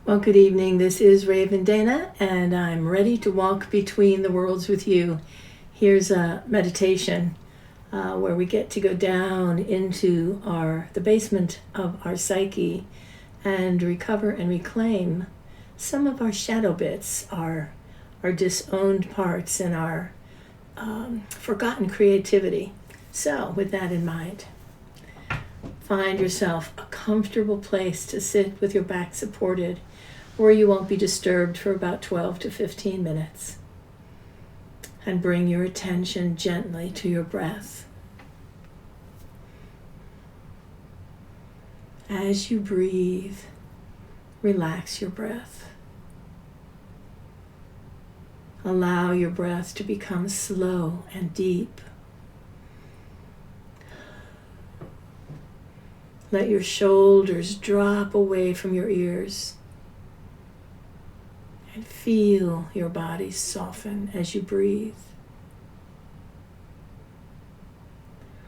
Well, good evening. This is Raven Dana, and I'm ready to walk between the worlds with you. Here's a meditation where we get to go down into the basement of our psyche and recover and reclaim some of our shadow bits, our disowned parts, and our forgotten creativity. So, with that in mind, find yourself a comfortable place to sit with your back supported, where you won't be disturbed for about 12 to 15 minutes. And bring your attention gently to your breath. As you breathe, relax your breath. Allow your breath to become slow and deep. Let your shoulders drop away from your ears. And feel your body soften as you breathe.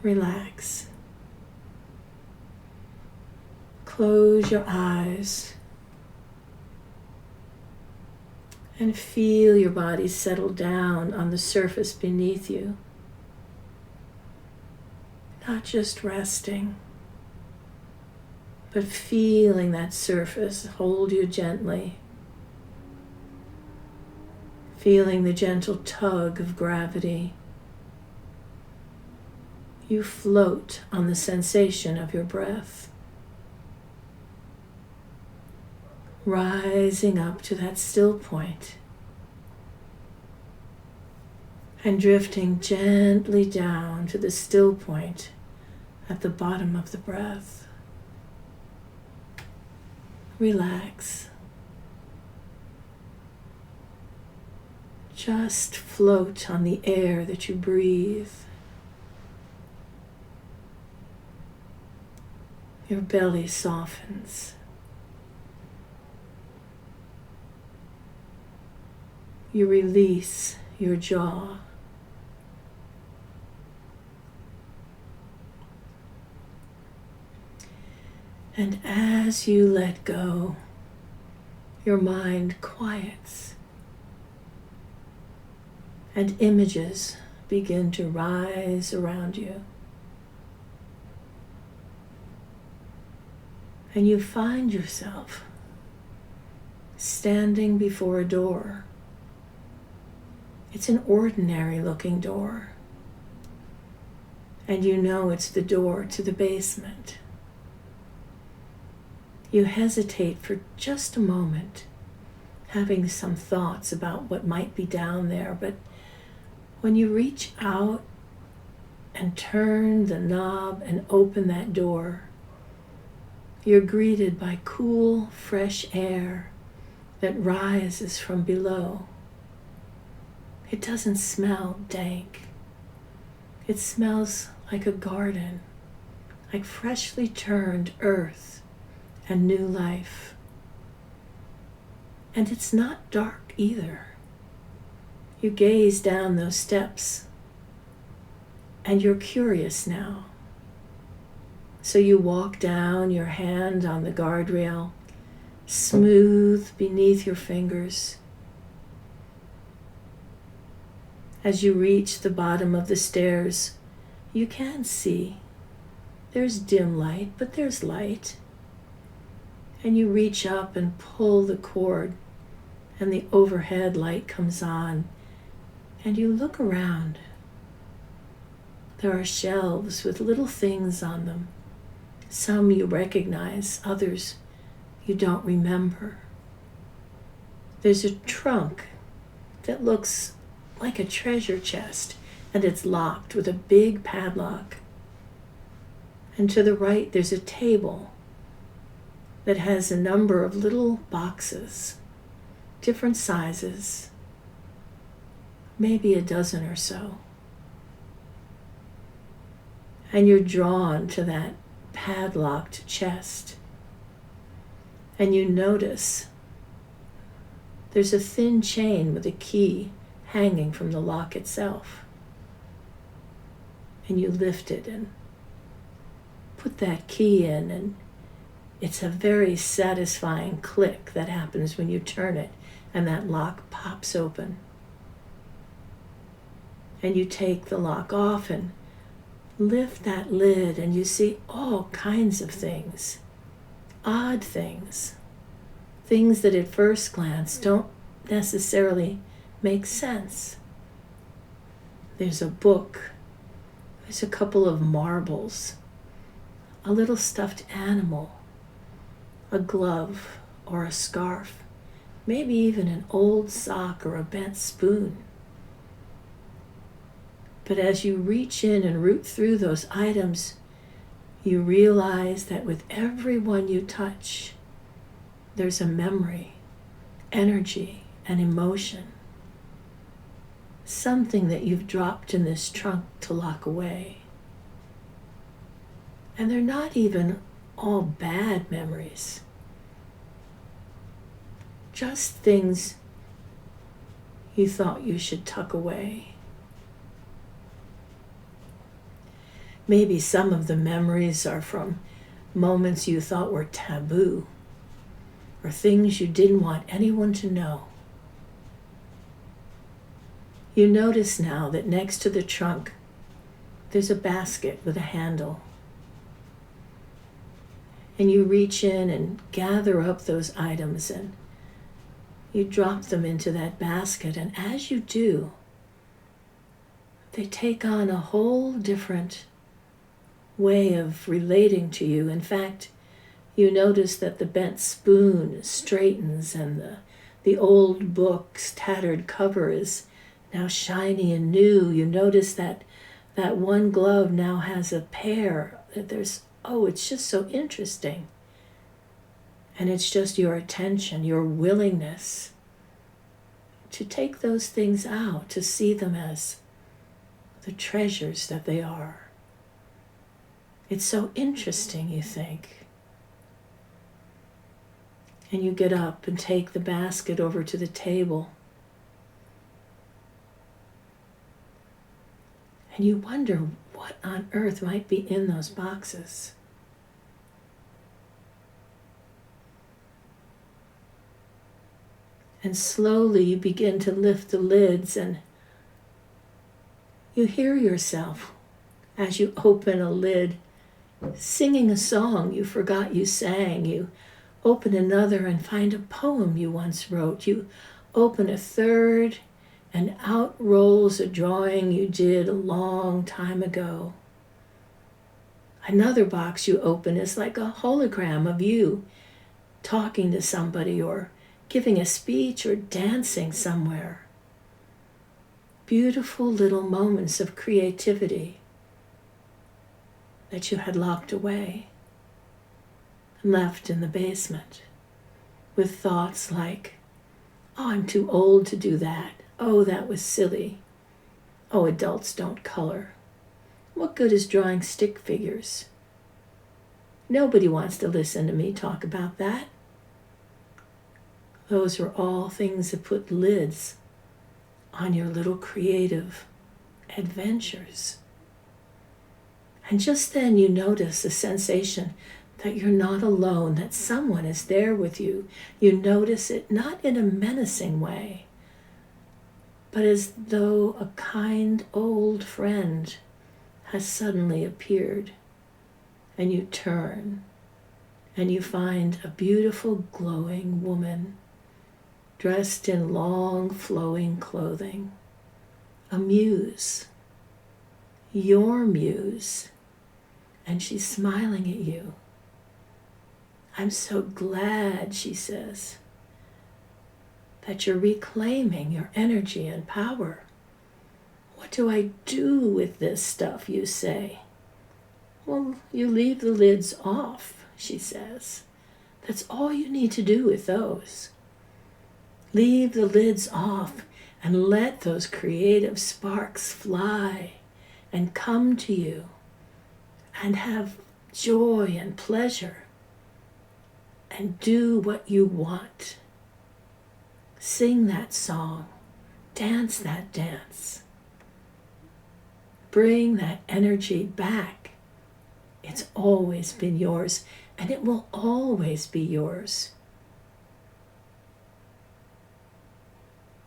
Relax. Close your eyes and feel your body settle down on the surface beneath you. Not just resting, but feeling that surface hold you gently. Feeling the gentle tug of gravity. You float on the sensation of your breath. Rising up to that still point and drifting gently down to the still point at the bottom of the breath. Relax. Just float on the air that you breathe. Your belly softens. You release your jaw. And as you let go, your mind quiets. And images begin to rise around you. And you find yourself standing before a door. It's an ordinary looking door. And you know it's the door to the basement. You hesitate for just a moment, having some thoughts about what might be down there, but when you reach out and turn the knob and open that door, you're greeted by cool, fresh air that rises from below. It doesn't smell dank. It smells like a garden, like freshly turned earth and new life. And it's not dark either. You gaze down those steps, and you're curious now. So you walk down, your hand on the guardrail, smooth beneath your fingers. As you reach the bottom of the stairs, you can see. There's dim light, but there's light. And you reach up and pull the cord, and the overhead light comes on. And you look around. There are shelves with little things on them. Some you recognize, others you don't remember. There's a trunk that looks like a treasure chest, and it's locked with a big padlock. And to the right, there's a table that has a number of little boxes, different sizes, maybe a dozen or so. And you're drawn to that padlocked chest. And you notice there's a thin chain with a key hanging from the lock itself. And you lift it and put that key in, and It's a very satisfying click that happens when you turn it and that lock pops open. And you take the lock off and lift that lid and you see all kinds of things, odd things, things that at first glance don't necessarily make sense. There's a book, there's a couple of marbles, a little stuffed animal, a glove or a scarf, maybe even an old sock or a bent spoon. But as you reach in and root through those items, you realize that with every one you touch, there's a memory, energy, and emotion. Something that you've dropped in this trunk to lock away. And they're not even all bad memories. Just things you thought you should tuck away. Maybe some of the memories are from moments you thought were taboo, or things you didn't want anyone to know. You notice now that next to the trunk, there's a basket with a handle. And you reach in and gather up those items and you drop them into that basket. And as you do, they take on a whole different way of relating to you. In fact, you notice that the bent spoon straightens and the old book's tattered cover is now shiny and new. You notice that that one glove now has a pair. It's just so interesting. And it's just your attention, your willingness to take those things out, to see them as the treasures that they are. It's so interesting, you think. And you get up and take the basket over to the table. And you wonder what on earth might be in those boxes. And slowly you begin to lift the lids and you hear yourself as you open a lid singing a song you forgot you sang. You open another and find a poem you once wrote. You open a third and out rolls a drawing you did a long time ago. Another box you open is like a hologram of you talking to somebody or giving a speech or dancing somewhere. Beautiful little moments of creativity that you had locked away and left in the basement with thoughts like, oh, I'm too old to do that. Oh, that was silly. Oh, adults don't color. What good is drawing stick figures? Nobody wants to listen to me talk about that. Those are all things that put lids on your little creative adventures. And just then you notice a sensation that you're not alone, that someone is there with you. You notice it not in a menacing way, but as though a kind old friend has suddenly appeared. And you turn and you find a beautiful glowing woman dressed in long flowing clothing, a muse, your muse, and she's smiling at you. I'm so glad, she says, that you're reclaiming your energy and power. What do I do with this stuff, you say? Well, you leave the lids off, she says. That's all you need to do with those. Leave the lids off and let those creative sparks fly and come to you and have joy and pleasure and do what you want. Sing that song, dance that dance. Bring that energy back. It's always been yours, and it will always be yours.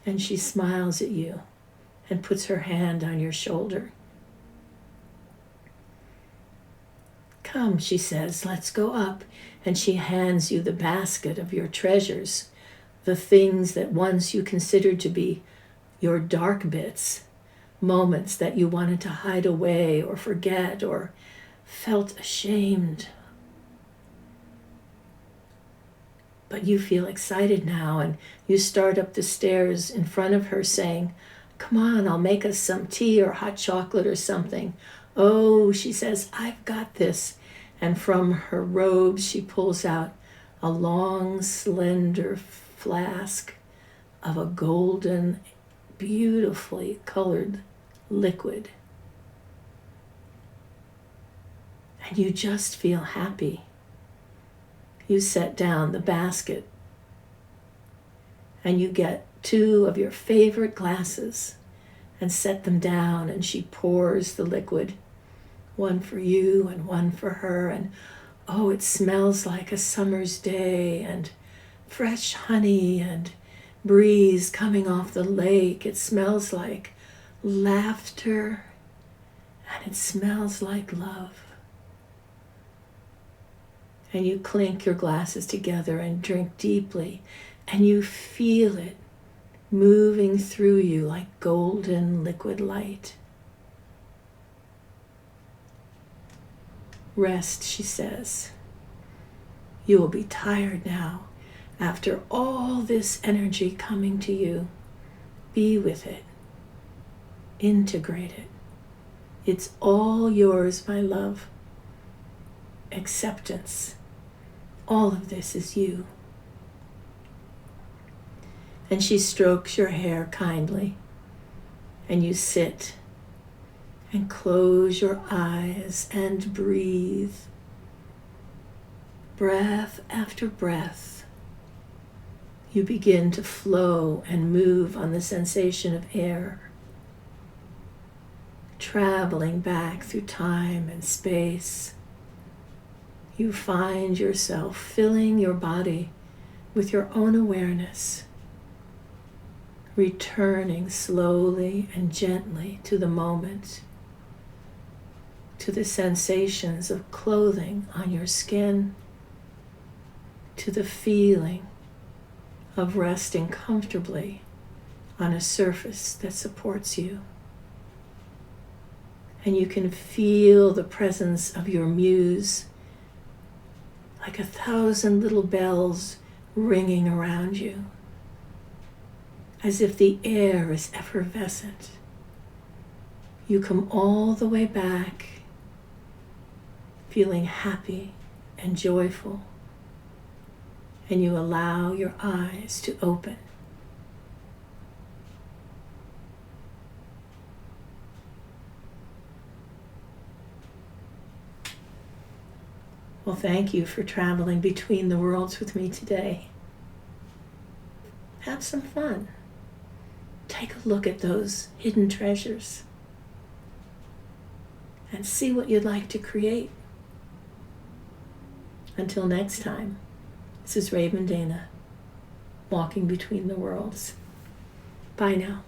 And she smiles at you and puts her hand on your shoulder. Come, she says, let's go up. And she hands you the basket of your treasures, the things that once you considered to be your dark bits, moments that you wanted to hide away or forget or felt ashamed. But you feel excited now, and you start up the stairs in front of her saying, come on, I'll make us some tea or hot chocolate or something. Oh, she says, I've got this. And from her robes, she pulls out a long, slender flask of a golden, beautifully colored liquid. And you just feel happy. You set down the basket and you get 2 of your favorite glasses and set them down, and she pours the liquid, one for you and one for her, and oh, it smells like a summer's day and fresh honey and breeze coming off the lake. It smells like laughter and it smells like love. And you clink your glasses together and drink deeply, and you feel it moving through you like golden liquid light. Rest, she says. You will be tired now after all this energy coming to you. Be with it. Integrate it. It's all yours, my love. Acceptance. All of this is you. And she strokes your hair kindly, and you sit and close your eyes and breathe. Breath after breath, you begin to flow and move on the sensation of air, traveling back through time and space. You find yourself filling your body with your own awareness, returning slowly and gently to the moment, to the sensations of clothing on your skin, to the feeling of resting comfortably on a surface that supports you. And you can feel the presence of your muse, like 1,000 little bells ringing around you, as if the air is effervescent. You come all the way back, feeling happy and joyful, and you allow your eyes to open. Well, thank you for traveling between the worlds with me today. Have some fun. Take a look at those hidden treasures and see what you'd like to create. Until next time, this is Raven Dana, walking between the worlds. Bye now.